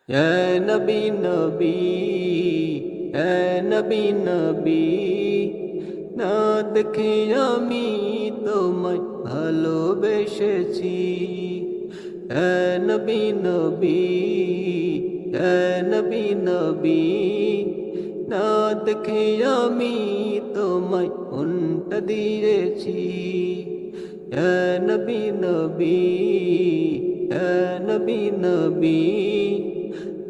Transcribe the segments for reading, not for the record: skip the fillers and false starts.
ইয়া নবী নবী, ইয়া নবী নবী, না দেখে আমি তোমায় ভালোবেসেছি। ইয়া নবী নবী, ইয়া নবী নবী, না দেখে আমি তোমায় মনটা দিয়েছি। ইয়া নবী নবী, ইয়া নবী নবী,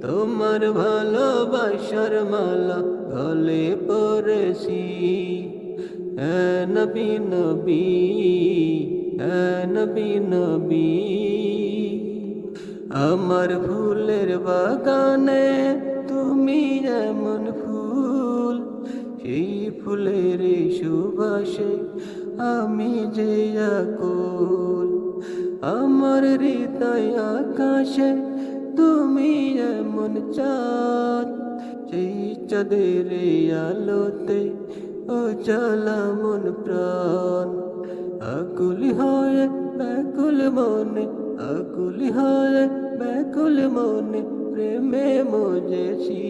তোমার ভালোবাসার মালা গলে পরেছি। ইয়া নবী নবী, ইয়া নবী নবী, আমার ফুলের বাগানে তুমি এমন ফুল, সেই ফুলের সুবাসে আমি যে আকুল। আমার হৃদয় আকাশে তুমি এমন চাঁদ, সেই চাঁদের আলোতে ও জ্বালা মন প্রাণ। আকুল হয়ে ব্যাকুল মনে, আকুল হয়ে ব্যাকুল মনে প্রেমে মজেছি।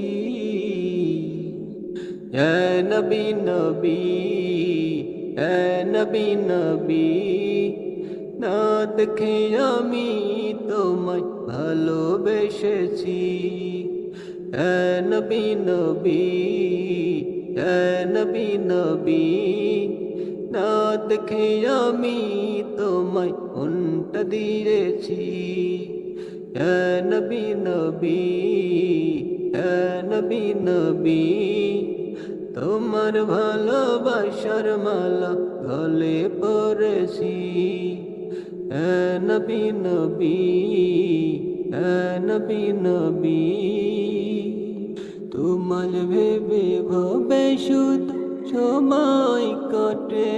ইয়া নবী নবী, ইয়া নবী নবী, না দেখে আমি তোমায় ভালোবেসেছি। ইয়া নবী নবী, ইয়া নবী নবী, না দেখে আমি তোমায় মনটা দিয়েছি। ইয়া নবী নবী, ইয়া নবী নবী, তোমার ভালোবাসার মালা গলে পরেছি। ইয়া নবী নবী, ইয়া নবী নবী, তোমার ভেবে ভবে শুধু সময় কাটে।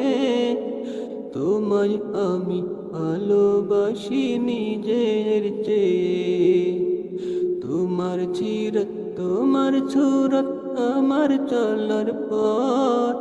তোমায় আমি ভালোবাসি নিজের চেয়ে। তোমার চিরত, তোমার সুরত আমার চলার পথ,